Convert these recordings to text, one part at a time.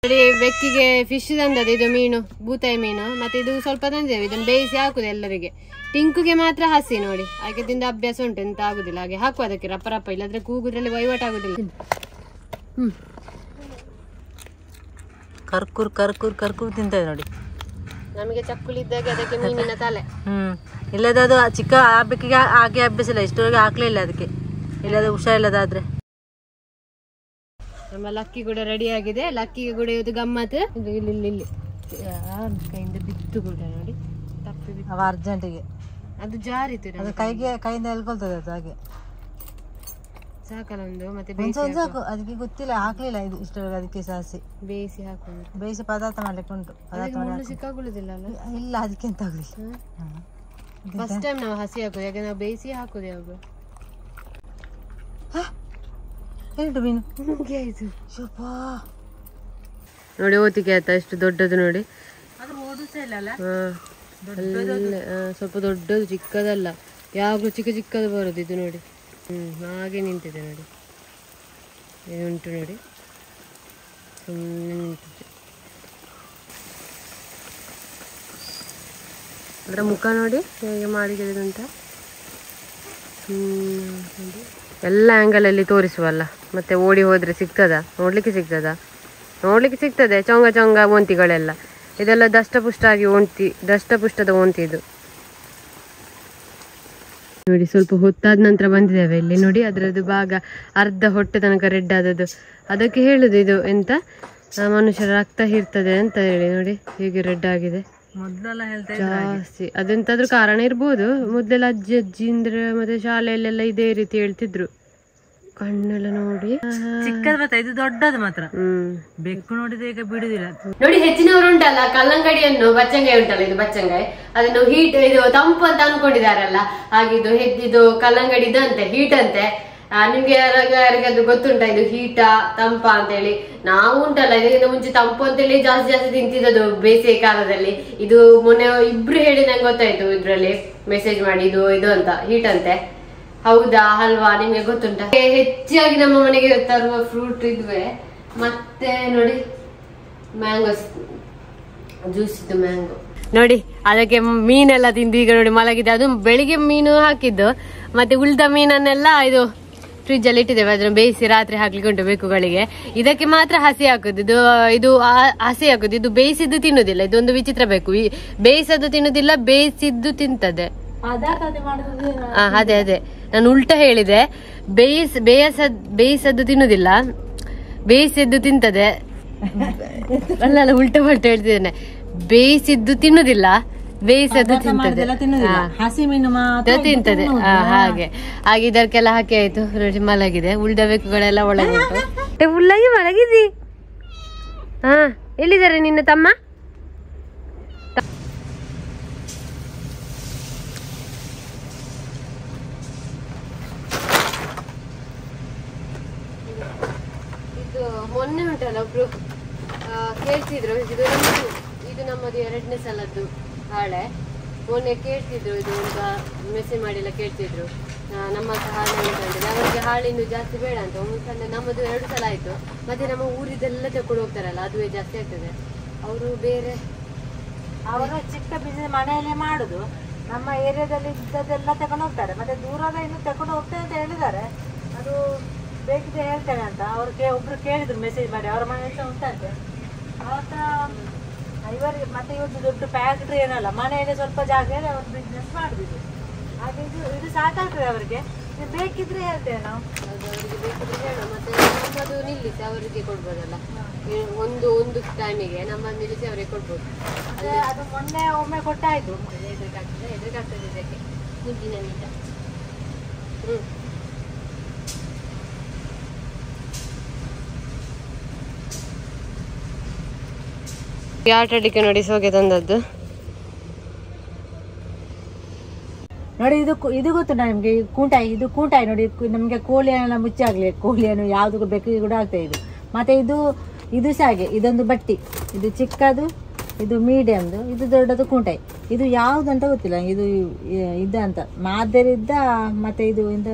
ನೋಡಿ ಬೆಕ್ಕಿಗೆ ಫಿಶ್ ತಂದದ್ದು, ಇದು ಮೀನು ಬೂತಾಯಿ ಮೀನು. ಮತ್ತೆ ಇದು ಸ್ವಲ್ಪ ತಂದೇವೆ, ಇದನ್ನು ಬೇಯಿಸಿ ಹಾಕುದು ಎಲ್ಲರಿಗೆ. ಟಿಂಕುಗೆ ಮಾತ್ರ ಹಸಿ ನೋಡಿ, ಹಾಗೆ ತಿಂದ ಅಭ್ಯಾಸ ಉಂಟು, ಎಂತ ಆಗುದಿಲ್ಲ. ಹಾಗೆ ಹಾಕುವ ಅದಕ್ಕೆ ರಪ್ಪ ರಪ್ಪ, ಇಲ್ಲಾಂದ್ರೆ ಕೂಗುದ್ರಲ್ಲಿ ವಹಿವಾಟು ಆಗುದಿಲ್ಲ. ಕರ್ಕೂರ್ ಕರ್ಕೂರ್ ಕರ್ಕೂರ್ ತಿಂತದೆ ನೋಡಿ. ನಮಗೆ ಚಕ್ಕುಲಿ ಇದ್ದಾಗೆ ಅದಕ್ಕೆ ಮೀನಿನ ತಲೆ. ಇಲ್ಲದ ಅದು ಚಿಕ್ಕ ಆ ಬೆಕ್ಕಿಗೆ ಹಾಗೆ ಅಭ್ಯಾಸ ಇಲ್ಲ, ಇಷ್ಟವರೆಗೆ ಹಾಕ್ಲಿಲ್ಲ ಅದಕ್ಕೆ. ಇಲ್ಲದ ಹುಷಾರಿಲ್ಲದಾದ್ರೆ. ನಮ್ಮ ಲಕ್ಕಿ ಕೂಡ ರೆಡಿ ಆಗಿದೆ. ಲಕ್ಕಿಗೆ ಕೂಡ ಇವತ್ತು ಗಮ್ಮತ್. ಇದು ಇಲ್ಲಿ ಇಲ್ಲಿ ಇಲ್ಲಿ ಕೈಯಿಂದ ಬಿತ್ತು ಕೂಡ ನೋಡಿ, ತಪ್ಪಿ ಬಿತ್ತು. ಅವ ಅರ್ಜೆಂಟಿಗೆ ಅದು ಜಾರಿತು, ಅದು ಕೈಯಿಂದ ಎಲ್ಕೊಳ್ತದೆ ಅದು. ಹಾಗೆ ಸಾಕಲ್ಲ ಒಂದು. ಮತ್ತೆ ಸಾಕು, ಅದಕ್ಕೆ ಗೊತ್ತಿಲ್ಲ, ಹಾಕ್ಲಿಲ್ಲ ಇದು ಇಷ್ಟವರೆಗೆ. ಅದಕ್ಕೆ ಸಾಸಿ ಬೇಯಿಸಿ ಹಾಕೊಂಡು ಬೇಯಿಸಿ ಪದಾರ್ಥ ಮಾಡ್ಲಿಕ್ಕೆ ಉಂಟು. ಸಿಕ್ಕಾಗುದಿಲ್ಲ ಅಲ್ಲ? ಇಲ್ಲ, ಅದಕ್ಕೆ ಎಂತ ಆಗುದಿಲ್ಲ. ಫಸ್ಟ್ ಟೈಮ್ ನಾವು ಹಸಿ ಹಾಕೋದು, ಯಾಕೆ ನಾವು ಬೇಯಿಸಿ ಹಾಕೋದು ಯಾವಾಗ. ಎಂಟು ಮೀನು ನೋಡಿ, ಓತಿಗೆ ಆಯ್ತಾ ಎಷ್ಟು ದೊಡ್ಡದು ನೋಡಿ. ಸ್ವಲ್ಪ ದೊಡ್ಡದು, ಚಿಕ್ಕದಲ್ಲ. ಯಾವಾಗ್ಲೂ ಚಿಕ್ಕ ಚಿಕ್ಕದು ಬರೋದು ಇದು ನೋಡಿ. ಹಾಗೆ ನಿಂತಿದೆ ನೋಡಿ, ಇದು ಉಂಟು ನೋಡಿ, ಸುಮ್ಮನೆ ನಿಂತಿದೆ. ಅದರ ಮುಖ ನೋಡಿ ಹೇಗೆ ಮಾಡಿದೆ ಅಂತ. ನೋಡಿ, ಎಲ್ಲ ಆ್ಯಂಗಲಲ್ಲಿ ತೋರಿಸುವಲ್ಲ, ಮತ್ತೆ ಓಡಿ ಹೋದರೆ ಸಿಗ್ತದಾ? ನೋಡ್ಲಿಕ್ಕೆ ಸಿಗ್ತದೆ. ಚೊಂಗ ಚೊಂಗ ಓಂತಿಗಳೆಲ್ಲ, ಇದೆಲ್ಲ ದಷ್ಟಪುಷ್ಟದ ಓಂತಿ ಇದು ನೋಡಿ. ಸ್ವಲ್ಪ ಹೊತ್ತಾದ ನಂತರ ಬಂದಿದ್ದೇವೆ ಇಲ್ಲಿ ನೋಡಿ, ಅದರದ್ದು ಭಾಗ ಅರ್ಧ ಹೊಟ್ಟೆ ತನಕ ರೆಡ್ ಆದದ್ದು. ಅದಕ್ಕೆ ಹೇಳುದು ಇದು ಎಂತ ಮನುಷ್ಯರ ರಕ್ತ ಹೀರ್ತದೆ ಅಂತ ಹೇಳಿ. ನೋಡಿ ಹೀಗೆ ರೆಡ್ ಆಗಿದೆ. ಮೊದಲೆಲ್ಲ ಜಾಸ್ತಿ ಅದೆಂತಾದ್ರೂ ಕಾರಣ ಇರ್ಬೋದು. ಮೊದಲೆಲ್ಲ ಅಜ್ಜಿಂದ್ರ ಮತ್ತೆ ಶಾಲೆಯಲ್ಲೆಲ್ಲ ಇದೇ ರೀತಿ ಹೇಳ್ತಿದ್ರು. ಕಣ್ಣೆಲ್ಲ ನೋಡಿ ಚಿಕ್ಕದ್ ಮಾತ್ರ, ಇದು ದೊಡ್ಡದು ಮಾತ್ರ. ಬೆಕ್ಕು ನೋಡಿದ್ರೆ ಈಗ ಬಿಡುದಿಲ್ಲ ನೋಡಿ. ಹೆಚ್ಚಿನವರು ಉಂಟಲ್ಲ, ಕಲ್ಲಂಗಡಿಯನ್ನು ಬಚ್ಚಂಗಾಯಿ ಉಂಟಲ್ಲ, ಇದು ಬಚ್ಚಂಗಾಯಿ, ಅದನ್ನು ಹೀಟ್ ಇದು ತಂಪು ಅಂತ ಅನ್ಕೊಂಡಿದಾರಲ್ಲ. ಹಾಗಿದು ಇದು ಕಲ್ಲಂಗಡಿ ಇದಂತೆ, ಹೀಟ್ ಅಂತೆ. ನಿಮ್ಗೆ ಯಾರಿಗಾದ್ರು ಗೊತ್ತುಂಟ ಇದು ಹೀಟ ತಂಪ ಅಂತ ಹೇಳಿ? ನಾವು ಉಂಟಲ್ಲ ಇದಕ್ಕಿಂತ ಮುಂಚೆ ತಂಪು ಅಂತೇಳಿ ಜಾಸ್ತಿ ತಿಂತಿದ್ದದು ಬೇಸಿಗೆ ಕಾಲದಲ್ಲಿ. ಇದು ಮೊನ್ನೆ ಇಬ್ರು ಹೇಳಿ ನಂಗೆ ಗೊತ್ತಾಯ್ತು, ಇದ್ರಲ್ಲಿ ಮೆಸೇಜ್ ಮಾಡಿ ಇದು ಅಂತ ಹೀಟ್ ಅಂತೆ. ಹೌದಾ ಅಲ್ವಾ? ನಿಮ್ಗೆ ಗೊತ್ತುಂಟ? ಹೆಚ್ಚಾಗಿ ನಮ್ಮ ಮನೆಗೆ ತರುವ ಫ್ರೂಟ್ ಇದ್ವೆ. ಮತ್ತೆ ನೋಡಿ ಮ್ಯಾಂಗೋ ಜ್ಯೂಸ್, ಇದು ಮ್ಯಾಂಗೋ ನೋಡಿ. ಅದಕ್ಕೆ ಮೀನೆಲ್ಲ ತಿಂದು ಈಗ ನೋಡಿ ಮಲಗಿದೆ. ಅದು ಬೆಳಿಗ್ಗೆ ಮೀನು ಹಾಕಿದ್ದು, ಮತ್ತೆ ಉಳಿದ ಮೀನನ್ನೆಲ್ಲ ಇದು ಫ್ರಿಜ್ ಅಲ್ಲಿ ಇಟ್ಟಿದ್ದೇವೆ. ಅದನ್ನು ಬೇಯಿಸಿ ರಾತ್ರಿ ಹಾಕ್ಲಿಕ್ಕೆ ಉಂಟು ಬೆಕ್ಕುಗಳಿಗೆ. ಇದಕ್ಕೆ ಮಾತ್ರ ಹಸಿ ಹಾಕುದು, ಇದು ಹಸಿ ಹಾಕುದು. ಇದು ಬೇಯಿಸಿದ್ದು ತಿನ್ನುದಿಲ್ಲ. ಇದೊಂದು ವಿಚಿತ್ರ ಬೇಕು, ಬೇಯಿಸದ್ದು ತಿನ್ನುದಿಲ್ಲ, ಬೇಯಿಸಿದ್ದು ತಿಂತದೆ. ಅದೇ ನಾನು ಉಲ್ಟಾ ಹೇಳಿದೆ. ಬೇಯಿಸದ್ದು ತಿನ್ನುದಿಲ್ಲ, ಬೇಯಿಸಿದ್ದು ತಿಂತದೆ. ಅಲ್ಲ ಉಲ್ಟಾ ಪಲ್ಟಾ ಹೇಳ್ತಿದ್ದೇನೆ. ಬೇಯಿಸಿದ್ದು ತಿನ್ನುದಿಲ್ಲ, ಬೇಯಿಸದ್ದು ತಿಂತದೆ. ಹಸಿ ಮೀನು ತಿಂತದೆ. ಹಾಗೆ ಇದಕ್ಕೆಲ್ಲ ಹಾಕಿ ಆಯ್ತು. ನೋಡಿ ಮಲಗಿದೆ. ಉಳಿದ ಬೆಕ್ಕುಗಳೆಲ್ಲ ಒಳಗೆ ಉಳ್ಳಾಗಿ ಮಲಗಿದಿ. ಎಲ್ಲಿದ್ದಾರೆ ನಿನ್ನ ತಮ್ಮ? ಇದು ಮೊನ್ನೆ ಉಂಟಲ್ಲ ಒಬ್ರು ಕೇಳ್ತಿದ್ರು, ಇದು ನಮ್ಮದು 2ನೇ ಸಲದ್ದು ಹಾಳೆ. ಮೊನ್ನೆ ಕೇಳ್ತಿದ್ರು, ಇದು ಒಂದು ಮೆಸೇಜ್ ಮಾಡಿಲ್ಲ ಕೇಳ್ತಿದ್ರು, ನಮ್ಮ ಹಾಳೆ ಉಂಟಂದ್ರೆ ಅವರಿಗೆ ಹಾಳಿನ್ನು ಜಾಸ್ತಿ ಬೇಡ ಅಂತ. ಒಂದು ನಮ್ಮದು 2 ಸಲ ಆಯ್ತು. ಮತ್ತೆ ನಮ್ಮ ಊರಿದೆಲ್ಲ ತಕೊಂಡು ಹೋಗ್ತಾರಲ್ಲ, ಅದುವೇ ಜಾಸ್ತಿ ಆಗ್ತದೆ. ಅವರು ಬೇರೆ ಅವರು ಚಿಕ್ಕ ಬಿಸಿನೆಸ್ ಮನೆಯಲ್ಲೇ ಮಾಡುದು. ನಮ್ಮ ಏರಿಯಾದಲ್ಲಿ ಇದ್ದದೆಲ್ಲ ತಗೊಂಡು ಹೋಗ್ತಾರೆ. ಮತ್ತೆ ದೂರದ ಇನ್ನು ತಗೊಂಡು ಹೋಗ್ತೇನೆ ಅಂತ ಹೇಳಿದ್ದಾರೆ. ಅದು ಬೇಕಿದ್ರೆ ಹೇಳ್ತೇನೆ ಅಂತ ಒಬ್ರು ಕೇಳಿದ್ರು ಮೆಸೇಜ್ ಮಾಡಿ. ಅವರ ಮನೆ ಹತ್ರ ಉಂಟಂತೆ. ಅವತ್ರ ಇವರಿಗೆ ಮತ್ತೆ ಇವತ್ತು ದೊಡ್ಡ ಫ್ಯಾಕ್ಟ್ರಿ ಏನಲ್ಲ, ಮನೆಯಲ್ಲಿ ಸ್ವಲ್ಪ ಜಾಗದಲ್ಲಿ ಅವರು ಬಿಸ್ನೆಸ್ ಮಾಡುದಿದ್ರು. ಹಾಗೆ ಇದು ಸಾಕಾಗ್ತದೆ ಅವರಿಗೆ. ಬೇಕಿದ್ರೆ ಹೇಳ್ತೇವೆ ನಾವು, ಅವರಿಗೆ ಬೇಕಿದ್ರೆ ಹೇಳು. ಮತ್ತೆ ನಮ್ಮದು ನಿಲ್ಲಿಸಿ ಅವರಿಗೆ ಕೊಡ್ಬೋದಲ್ಲ, ಒಂದು ಟೈಮಿಗೆ ನಮ್ಮನ್ನು ನಿಲ್ಲಿಸಿ ಅವರಿಗೆ ಕೊಡ್ಬೋದು. ಅದು ಮೊನ್ನೆ ಒಮ್ಮೆ ಕೊಟ್ಟಾಯ್ತು. ಎದುರಿಗಾಗ್ತದೆ ಇದಕ್ಕೆ ಮುದ್ದಿನ ಮೀಟ. ಆಟ ಆಡಿಕೆ ನೋಡಿ ಸೋಗೆ ತಂದದ್ದು ನೋಡಿ. ಇದು ಗೊತ್ತು ನಿಮ್ಗೆ, ಕೂಟಾಯಿ. ಇದು ಕೂಟಾಯಿ ನೋಡಿ. ನಮ್ಗೆ ಕೋಳಿಯನ್ನು ಮುಚ್ಚಾಗ್ಲಿ, ಕೋಳಿಯನ್ನು ಯಾವ್ದು ಬೆಕ್ಕಿಗೆ ಕೂಡ ಆಗ್ತದೆ ಇದು. ಮತ್ತೆ ಇದು ಸಹ ಹಾಗೆ. ಇದೊಂದು ಬಟ್ಟಿ, ಇದು ಚಿಕ್ಕದು, ಇದು ಮೀಡಿಯಮ್ದು, ಇದು ದೊಡ್ಡದು ಕೂಟಾಯಿ. ಇದು ಯಾವ್ದು ಅಂತ ಗೊತ್ತಿಲ್ಲ. ಇದು ಅಂತ ಮಾದರಿದ್ದ. ಮತ್ತೆ ಇದು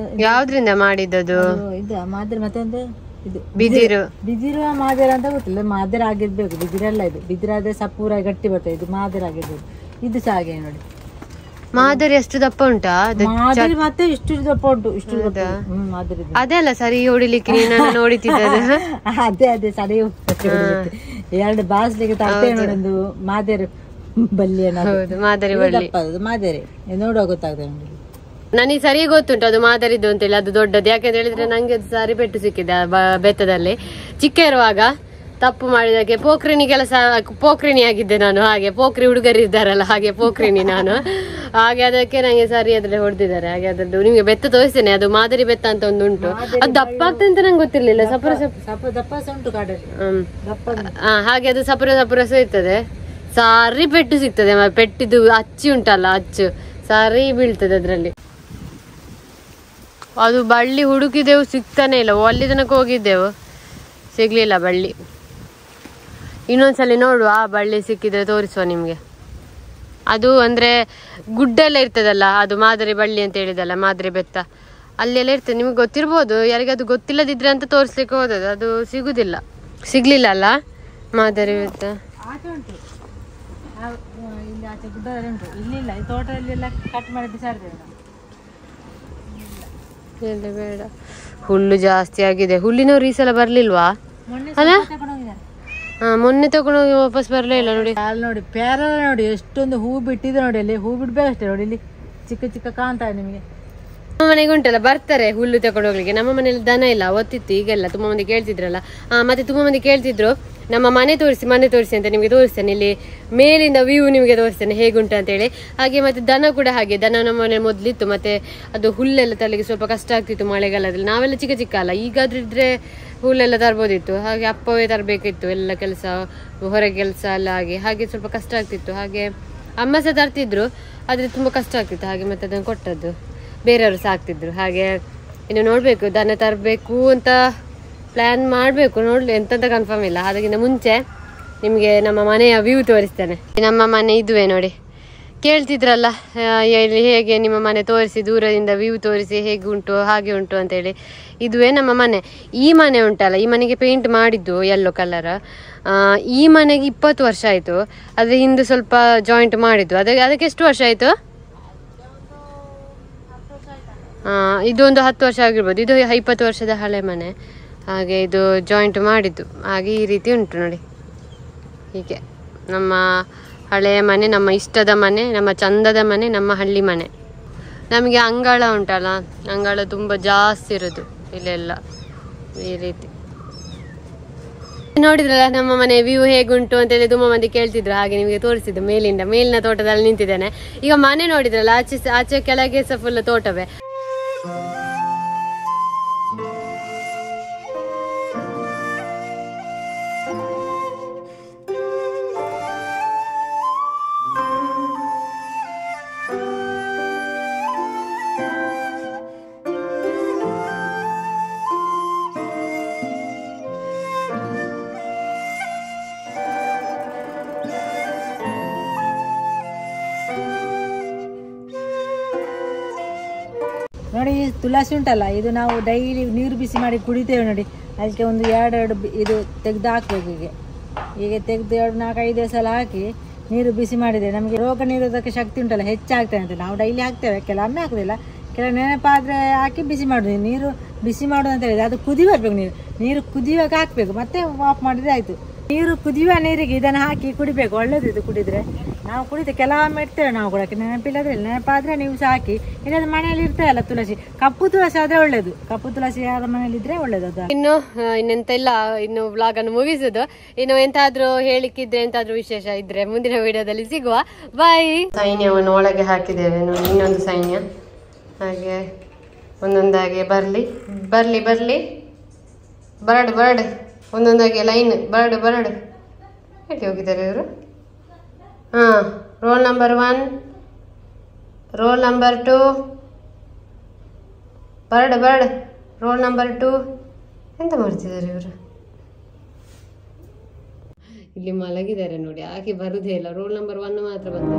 ಯಾವ್ದ್ರಿಂದ ಮಾಡಿದ್ದು? ಇದು ಮಾದರಿ. ಮತ್ತೆ ಒಂದು ಇದು ಬಿದಿರು ಬಿದಿರು ಮಾದೇರ ಅಂತ ಗೊತ್ತಿಲ್ಲ, ಮಾದೇರ ಆಗಿರ್ಬೇಕು. ಬಿದಿರಲ್ಲ ಇದು, ಬಿದಿರಾದ್ರೆ ಸಪೂರ ಗಟ್ಟಿ ಬರ್ತದೆ, ಇದು ಮಾದೇರ ಆಗಿರ್ಬೇಕು. ಇದು ಸಹ ಹಾಗೆ ನೋಡಿ, ಮಾದರಿ ಎಷ್ಟು ದಪ್ಪ ಉಂಟಾ? ಮಾದರಿ ಮತ್ತೆ ಇಷ್ಟು ದಪ್ಪ ಉಂಟು, ಇಷ್ಟು ದಪ್ಪ. ಮಾದರಿ ಅದೇ ಅಲ್ಲ ಸರಿ ಹೊಡಿಲಿಕ್ಕೆ ನೀನು ನೋಡಿತಿದ್ದದ್ದು. ಅದೇ ಅದೇ ಸರಿ ಎರಡು ಬಾಸ್ಲಿಗೆ ತಟ್ಟೆ ನೋಡೊಂದು ಮಾದೇರು ಬಲ್ಲಿ ಮಾದರಿ ಬಳ್ಳಿ ಮಾದೇರಿ ನೋಡುವ ಗೊತ್ತಾಗ್ತದೆ ನೋಡಿ. ನನಗೆ ಸರಿ ಗೊತ್ತುಂಟು ಅದು ಮಾದರಿದ್ದು ಅಂತೇಳಿ, ಅದು ದೊಡ್ಡದು. ಯಾಕಂತ ಹೇಳಿದ್ರೆ ನಂಗೆ ಸರಿ ಪೆಟ್ಟು ಸಿಕ್ಕಿದೆ ಬೆತ್ತದಲ್ಲಿ. ಚಿಕ್ಕ ಇರುವಾಗ ತಪ್ಪು ಮಾಡಿದಕ್ಕೆ ಪೋಖ್ರಿನಿ ಕೆಲಸ, ಪೋಖ್ರಿನಿ ಆಗಿದ್ದೆ ನಾನು. ಹಾಗೆ ಪೋಖ್ರಿ ಹುಡುಗರು ಇದ್ದಾರಲ್ಲ, ಹಾಗೆ ಪೋಖ್ರಿನಿ ನಾನು. ಹಾಗೆ ಅದಕ್ಕೆ ನಂಗೆ ಸರಿ ಅದ್ರಲ್ಲಿ ಹೊಡೆದಿದ್ದಾರೆ. ಹಾಗೆ ಅದ್ರದ್ದು ನಿಮ್ಗೆ ಬೆತ್ತ ತೋರಿಸ್ತೇನೆ, ಅದು ಮಾದರಿ ಬೆತ್ತ ಅಂತ ಒಂದು ಉಂಟು. ಅದು ದಪ್ಪ ಆಗ್ತದೆ ಅಂತ ನಂಗೆ ಗೊತ್ತಿರ್ಲಿಲ್ಲ. ಹಾಗೆ ಅದು ಸಪುರ ಸಪುರ ಇರ್ತದೆ, ಸಾರಿ ಪೆಟ್ಟು ಸಿಗ್ತದೆ. ಪೆಟ್ಟಿದ್ದು ಅಚ್ಚಿ ಉಂಟಲ್ಲ, ಅಚ್ಚು ಸಾರಿ ಬೀಳ್ತದೆ ಅದ್ರಲ್ಲಿ. ಅದು ಬಳ್ಳಿ ಹುಡುಕಿದೆವು, ಸಿಗ್ತಾನೆ ಇಲ್ಲ. ಅಲ್ಲಿ ತನಕ ಹೋಗಿದ್ದೆವು, ಸಿಗ್ಲಿಲ್ಲ ಬಳ್ಳಿ. ಇನ್ನೊಂದ್ಸಲಿ ನೋಡುವ, ಆ ಬಳ್ಳಿ ಸಿಕ್ಕಿದ್ರೆ ತೋರಿಸುವ ನಿಮ್ಗೆ. ಅದು ಅಂದ್ರೆ ಗುಡ್ಡೆಲ್ಲ ಇರ್ತದಲ್ಲ, ಅದು ಮಾದರಿ ಬಳ್ಳಿ ಅಂತ ಹೇಳಿದಲ್ಲ, ಮಾದರಿ ಬೆತ್ತ ಅಲ್ಲೆಲ್ಲ ಇರ್ತದೆ. ನಿಮ್ಗೆ ಗೊತ್ತಿರ್ಬೋದು, ಯಾರಿಗದು ಗೊತ್ತಿಲ್ಲದಿದ್ರೆ ಅಂತ ತೋರಿಸ್ಲಿಕ್ಕೆ ಹೋದದ್ದು. ಅದು ಸಿಗ್ಲಿಲ್ಲ ಅಲ್ಲ ಮಾದರಿ ಬೆತ್ತ. ಬೇಡ, ಹುಲ್ಲು ಜಾಸ್ತಿ ಆಗಿದೆ. ಹುಲ್ಲಿನವ್ರು ಈ ಸಲ ಬರ್ಲಿಲ್ವಾ ಅಲ್ಲ? ಮೊನ್ನೆ ತಗೊಂಡೋಗಿ ವಾಪಸ್ ಬರ್ಲೇ ಇಲ್ಲ ನೋಡಿ. ನೋಡಿ ಪ್ಯಾರ ನೋಡಿ, ಎಷ್ಟೊಂದು ಹೂ ಬಿಟ್ಟಿದೆ ನೋಡಿ. ಅಲ್ಲಿ ಹೂ ಬಿಡ್ಬೇಕಷ್ಟೇ ನೋಡಿ, ಇಲ್ಲಿ ಚಿಕ್ಕ ಚಿಕ್ಕ ಕಾಣ್ತಾ ಇದೆ ನಿಮಗೆ. ನಮ್ಮ ಮನೆಗೆ ಉಂಟಲ್ಲ, ಬರ್ತಾರೆ ಹುಲ್ಲು ತಗೊಂಡು ಹೋಗ್ಲಿಕ್ಕೆ. ನಮ್ಮ ಮನೇಲಿ ದನ ಇಲ್ಲ, ಒತ್ತಿತ್ತು. ಈಗೆಲ್ಲ ತುಂಬಾ ಮಂದಿ ಕೇಳ್ತಿದ್ರಲ್ಲ, ಮತ್ತೆ ತುಂಬಾ ಮಂದಿ ಕೇಳ್ತಿದ್ರು ನಮ್ಮ ಮನೆ ತೋರಿಸಿ ಅಂತ. ನಿಮ್ಗೆ ತೋರಿಸ್ತೇನೆ, ಇಲ್ಲಿ ಮೇಲಿಂದ ವ್ಯೂ ನಿಮ್ಗೆ ತೋರಿಸ್ತೇನೆ ಹೇಗುಂಟು ಅಂತ ಹೇಳಿ. ಹಾಗೆ ಮತ್ತೆ ದನ ಕೂಡ ಹಾಗೆ, ದನ ನಮ್ಮ ಮನೇಲಿ ಮೊದ್ಲಿತ್ತು. ಮತ್ತೆ ಅದು ಹುಲ್ಲೆಲ್ಲ ತರಲಿಕ್ಕೆ ಸ್ವಲ್ಪ ಕಷ್ಟ ಆಗ್ತಿತ್ತು ಮಳೆಗಾಲದಲ್ಲಿ. ನಾವೆಲ್ಲ ಚಿಕ್ಕ ಚಿಕ್ಕ ಅಲ್ಲ, ಈಗಾದ್ರೂ ಇದ್ರೆ ಹುಲ್ಲೆಲ್ಲ ತರ್ಬೋದಿತ್ತು. ಹಾಗೆ ಅಪ್ಪವೇ ತರಬೇಕಿತ್ತು ಎಲ್ಲ ಕೆಲಸ, ಹೊರ ಕೆಲಸ ಎಲ್ಲ. ಹಾಗೆ ಸ್ವಲ್ಪ ಕಷ್ಟ ಆಗ್ತಿತ್ತು. ಹಾಗೆ ಅಮ್ಮ ಸಹ ತರ್ತಿದ್ರು, ಆದ್ರೆ ತುಂಬಾ ಕಷ್ಟ ಆಗ್ತಿತ್ತು. ಹಾಗೆ ಮತ್ತೆ ಅದನ್ನು ಕೊಟ್ಟದ್ದು, ಬೇರೆಯವರು ಸಾಕ್ತಿದ್ರು. ಹಾಗೆ ಇನ್ನು ನೋಡ್ಬೇಕು, ದನ ತರಬೇಕು ಅಂತ ಪ್ಲಾನ್ ಮಾಡಬೇಕು. ನೋಡ್ಲಿ ಎಂತಂತ ಕನ್ಫರ್ಮ್ ಇಲ್ಲ. ಅದಕ್ಕಿಂತ ಮುಂಚೆ ನಿಮಗೆ ನಮ್ಮ ಮನೆಯ ವ್ಯೂ ತೋರಿಸ್ತೇನೆ. ನಮ್ಮ ಮನೆ ಇದುವೇ ನೋಡಿ. ಕೇಳ್ತಿದ್ರಲ್ಲ ಹೇಗೆ ನಿಮ್ಮ ಮನೆ ತೋರಿಸಿ, ದೂರದಿಂದ ವ್ಯೂ ತೋರಿಸಿ, ಹೇಗೆ ಉಂಟು ಹಾಗೆ ಉಂಟು ಅಂತೇಳಿ. ಇದುವೇ ನಮ್ಮ ಮನೆ. ಈ ಮನೆ ಉಂಟಲ್ಲ, ಈ ಮನೆಗೆ ಪೇಂಟ್ ಮಾಡಿದ್ದು ಯೆಲ್ಲೋ ಕಲರ್. ಈ ಮನೆಗೆ 20 ವರ್ಷ ಆಯಿತು. ಅದ್ರ ಹಿಂದೆ ಸ್ವಲ್ಪ ಜಾಯಿಂಟ್ ಮಾಡಿದ್ದು. ಅದಕ್ಕೆ ಎಷ್ಟು ವರ್ಷ ಆಯಿತು? ಇದು ಒಂದು 10 ವರ್ಷ ಆಗಿರ್ಬೋದು. ಇದು 20 ವರ್ಷದ ಹಳೆ ಮನೆ. ಹಾಗೆ ಇದು ಜಾಯಿಂಟ್ ಮಾಡಿದ್ದು. ಹಾಗೆ ಈ ರೀತಿ ಉಂಟು ನೋಡಿ. ಹೀಗೆ ನಮ್ಮ ಹಳೆಯ ಮನೆ, ನಮ್ಮ ಇಷ್ಟದ ಮನೆ, ನಮ್ಮ ಚಂದದ ಮನೆ, ನಮ್ಮ ಹಳ್ಳಿ ಮನೆ. ನಮಗೆ ಅಂಗಳ ಉಂಟಲ್ಲ, ಅಂಗಳ ತುಂಬ ಜಾಸ್ತಿ ಇರೋದು ಇಲ್ಲೆಲ್ಲ ಈ ರೀತಿ. ನೋಡಿದ್ರಲ್ಲ ನಮ್ಮ ಮನೆ ವ್ಯೂ ಹೇಗುಂಟು ಅಂತೇಳಿ ತುಂಬ ಮಂದಿ ಕೇಳ್ತಿದ್ರು. ಹಾಗೆ ನಿಮಗೆ ತೋರಿಸಿದ್ದು ಮೇಲಿನ ತೋಟದಲ್ಲಿ ನಿಂತಿದ್ದೇನೆ. ಈಗ ಮನೆ ನೋಡಿದ್ರಲ್ಲ, ಆಚೆ ಕೆಳಗೆ ಸಹ ಫುಲ್ ತೋಟವೇ. ನೋಡಿ ಈ ತುಳಸಿ ಉಂಟಲ್ಲ, ಇದು ನಾವು ಡೈಲಿ ನೀರು ಬಿಸಿ ಮಾಡಿ ಕುಡಿತೇವೆ ನೋಡಿ. ಅದಕ್ಕೆ ಒಂದು ಎರಡು ಇದು ತೆಗೆದು ಹಾಕ್ಬೇಕು. ಹೀಗೆ ತೆಗೆದು 4-5 ಸಲ ಹಾಕಿ ನೀರು ಬಿಸಿ ಮಾಡಿದರೆ ನಮಗೆ ರೋಗ ನಿರೋಧಕ ಶಕ್ತಿ ಉಂಟಲ್ಲ ಹೆಚ್ಚಾಗ್ತದೆ ಅಂತ. ನಾವು ಡೈಲಿ ಹಾಕ್ತೇವೆ, ಕೆಲವೊಮ್ಮೆ ಹಾಕೋದಿಲ್ಲ, ಕೆಲವು ನೆನಪಾದರೆ ಹಾಕಿ ಬಿಸಿ ಮಾಡೋದು. ನೀರು ಬಿಸಿ ಮಾಡೋದು ಅಂತ ಹೇಳಿದ್ರೆ ಅದು ಕುದಿ ಬರ್ಬೇಕು. ನೀರು ಕುದಿಯುವಾಗ ಹಾಕಬೇಕು, ಮತ್ತೆ ಆಫ್ ಮಾಡಿದ್ರೆ ಆಯಿತು. ನೀರು ಕುದಿಯುವ ನೀರಿಗೆ ಇದನ್ನು ಹಾಕಿ ಕುಡಿಬೇಕು, ಒಳ್ಳೇದು ಇದು ಕುಡಿದ್ರೆ. ನಾವು ಕುಡಿತೇವೆ, ಕೆಲವೊಮ್ಮೆ ಇಡ್ತೇವೆ ನಾವು ಕೂಡ, ನೆನಪಿಲ್ಲದ್ರೆ ನೆನಪಾದರೆ ನೀವು ಸಹ ಹಾಕಿ. ಇಲ್ಲದ ಮನೆಯಲ್ಲಿ ಇರ್ತೇವಲ್ಲ ತುಳಸಿ, ಕಪ್ಪು ತುಳಸಿ ಆದರೆ ಒಳ್ಳೇದು. ಕಪ್ಪು ತುಳಸಿ ಯಾರ ಮನೇಲಿ ಇದ್ರೆ ಒಳ್ಳೇದು. ಅದು ಇನ್ನೆಂತ ಇಲ್ಲ, ಇನ್ನು ವ್ಲಾಗ್ ಅನ್ನು ಮುಗಿಸುದು. ಇನ್ನು ಎಂತಾದ್ರೂ ಹೇಳಿಕ್ಕಿದ್ರೆ, ಎಂತಾದ್ರೂ ವಿಶೇಷ ಇದ್ರೆ ಮುಂದಿನ ವಿಡಿಯೋದಲ್ಲಿ ಸಿಗುವ. ಬಾಯ್. ಸೈನ್ಯವನ್ನು ಒಳಗೆ ಹಾಕಿದ್ದೇವೆ, ಇನ್ನೊಂದು ಸೈನ್ಯ. ಹಾಗೆ ಒಂದೊಂದಾಗಿ ಬರ್ಲಿ ಬರ್ಡ್ ಒಂದೊಂದಾಗಿ ಲೈನ್ ಬರ್ಡ್ ಹೇಗೆ ಹೋಗಿದ್ದಾರೆ ಇವರು. Roll number 1, roll number 2, bird roll number 2. ಎಂತ ಮಾಡ್ತಿದ್ದಾರೆ ಇವರು? ಇಲ್ಲಿ ಮಲಗಿದ್ದಾರೆ ನೋಡಿ, ಆಕೆ ಬರುದೇ ಇಲ್ಲ. ರೋಲ್ ನಂಬರ್ 1 ಮಾತ್ರ ಬಂದ.